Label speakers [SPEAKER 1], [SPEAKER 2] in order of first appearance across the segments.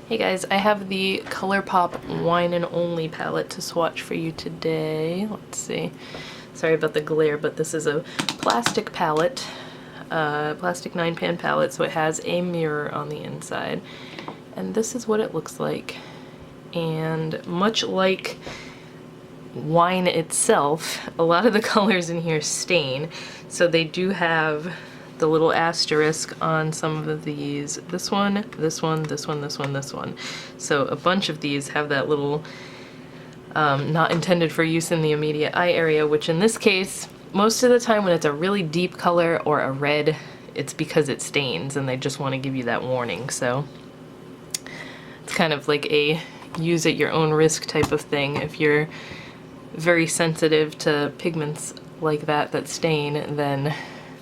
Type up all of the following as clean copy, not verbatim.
[SPEAKER 1] Hey guys, I have the ColourPop Wine and Only palette to swatch for you today. Let's see. Sorry about the glare, but this is a plastic palette, plastic 9-pan palette, so it has a mirror on the inside. And this is what it looks like. And much like wine itself, a lot of the colors in here stain, so they do have the little asterisk on some of these. This one, this one, this one, this one, this one. So a bunch of these have that little not intended for use in the immediate eye area, which in this case, most of the time when it's a really deep color or a red, it's because it stains and they just want to give you that warning. So it's kind of like a use at your own risk type of thing. If you're very sensitive to pigments like that stain, then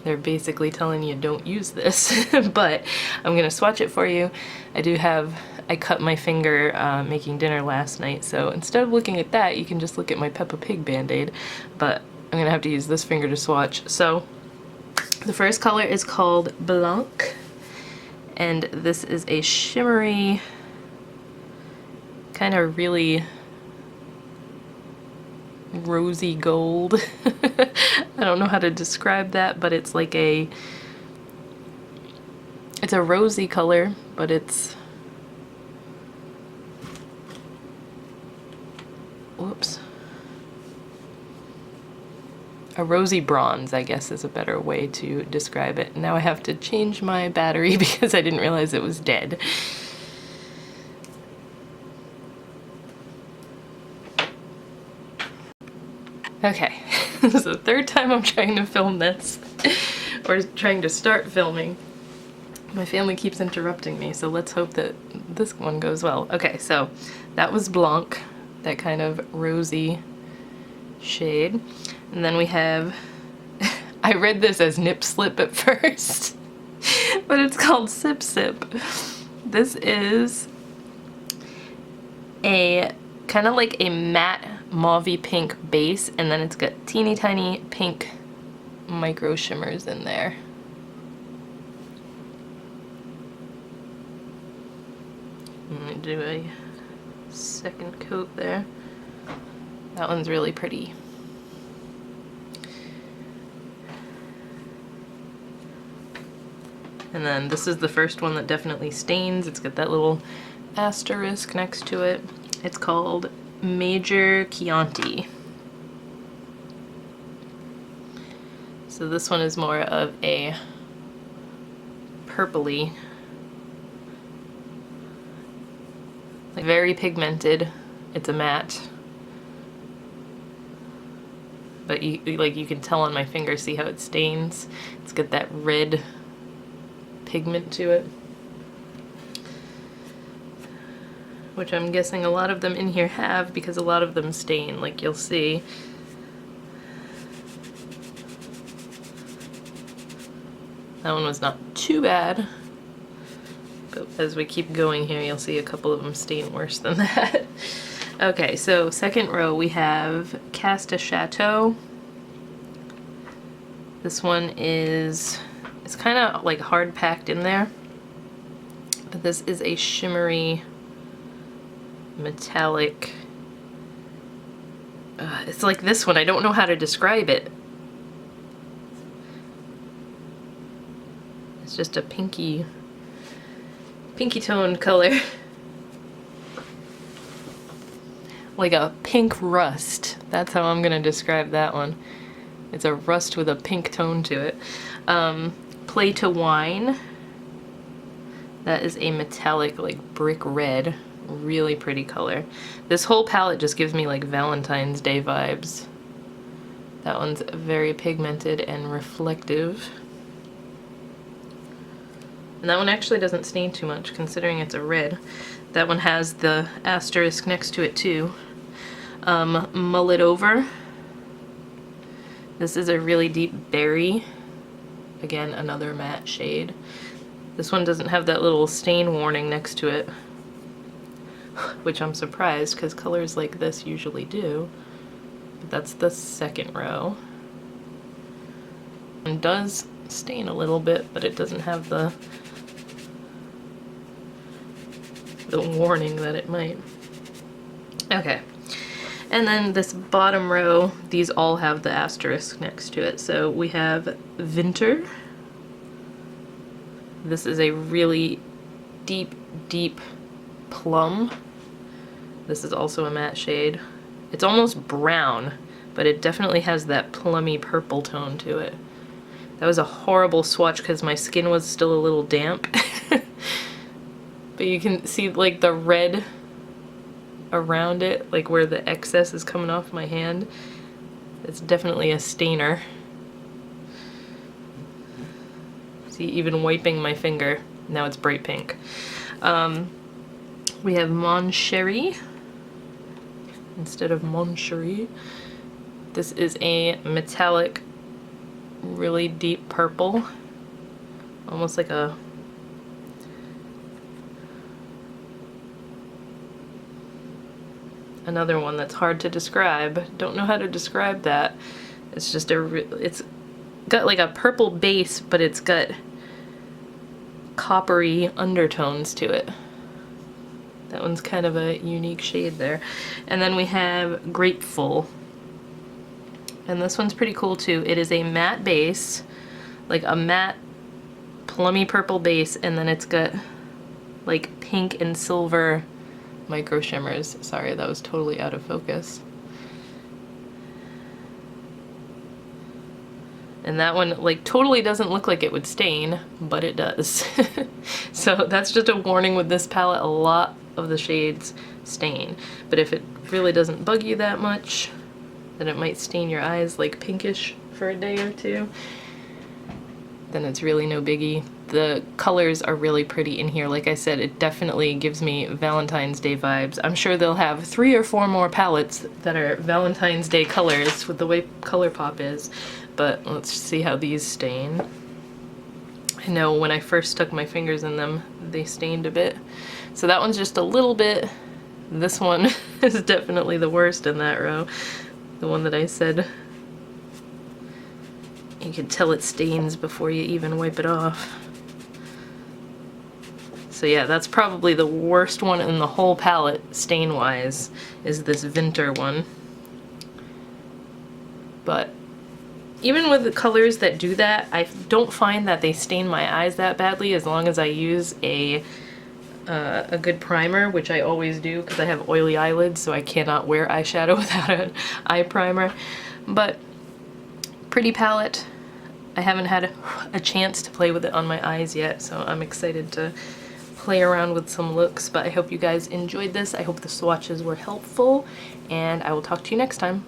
[SPEAKER 1] they're basically telling you don't use this. But I'm gonna swatch it for you. I cut my finger making dinner last night, so instead of looking at that, you can just look at my Peppa Pig band-aid, but I'm gonna have to use this finger to swatch. So the first color is called Blanc, and this is a shimmery, kind of really rosy gold. I don't know how to describe that, but it's like it's a rosy color, but it's, whoops, a rosy bronze, I guess is a better way to describe it. Now I have to change my battery because I didn't realize it was dead. Okay, this is the third time I'm trying to film this, or trying to start filming. My family keeps interrupting me, so let's hope that this one goes well. Okay, so that was Blanc, that kind of rosy shade. And then we have, I read this as Nip Slip at first, but it's called Sip Sip. This is a kind of like a matte mauvey pink base, and then it's got teeny tiny pink micro shimmers in there. I'm gonna do a second coat there. That one's really pretty. And then this is the first one that definitely stains. It's got that little asterisk next to it. It's called Major Chianti. So this one is more of a purpley, like very pigmented. It's a matte, but you can tell on my finger, see how it stains. It's got that red pigment to it, which I'm guessing a lot of them in here have, because a lot of them stain, like you'll see. That one was not too bad, but as we keep going here, you'll see a couple of them stain worse than that. Okay, so second row we have Casta Chateau. This one it's kind of like hard packed in there, but this is a shimmery metallic, it's like this one, I don't know how to describe it. It's just a pinky toned color. Like a pink rust. That's how I'm gonna describe that one. It's a rust with a pink tone to it. Play to Wine. That is a metallic, like brick red. Really pretty color. This whole palette just gives me like Valentine's Day vibes. That one's very pigmented and reflective. And that one actually doesn't stain too much considering it's a red. That one has the asterisk next to it too. Mull It Over. This is a really deep berry. Again, another matte shade. This one doesn't have that little stain warning next to it, which I'm surprised because colors like this usually do. But that's the second row. It does stain a little bit, but it doesn't have the the warning that it might. Okay. And then this bottom row, these all have the asterisk next to it. So we have Winter. This is a really deep, deep plum. This is also a matte shade. It's almost brown, but it definitely has that plummy purple tone to it. That was a horrible swatch because my skin was still a little damp. But you can see like the red around it, like where the excess is coming off my hand. It's definitely a stainer. See, even wiping my finger, now it's bright pink. We have Mon Chéri instead of Mon Chéri. This is a metallic, really deep purple, almost like a another one that's hard to describe. Don't know how to describe that. It's just it's got like a purple base, but it's got coppery undertones to it. That one's kind of a unique shade there. And then we have Grateful. And this one's pretty cool too. It is a matte base, like a matte plummy purple base, and then it's got like pink and silver micro shimmers. Sorry, that was totally out of focus. And that one like totally doesn't look like it would stain, but it does. So that's just a warning with this palette, a lot of the shades stain. But if it really doesn't bug you that much, then it might stain your eyes like pinkish for a day or two. Then it's really no biggie. The colors are really pretty in here. Like I said, it definitely gives me Valentine's Day vibes. I'm sure they'll have 3 or 4 more palettes that are Valentine's Day colors with the way ColourPop is. But let's see how these stain. I know when I first stuck my fingers in them, they stained a bit. So that one's just a little bit. This one is definitely the worst in that row. The one that I said you can tell it stains before you even wipe it off. So yeah, that's probably the worst one in the whole palette, stain-wise, is this Winter one. But even with the colors that do that, I don't find that they stain my eyes that badly as long as I use a good primer, which I always do because I have oily eyelids, so I cannot wear eyeshadow without an eye primer. But pretty palette. I haven't had a chance to play with it on my eyes yet, so I'm excited to play around with some looks. But I hope you guys enjoyed this. I hope the swatches were helpful, and I will talk to you next time.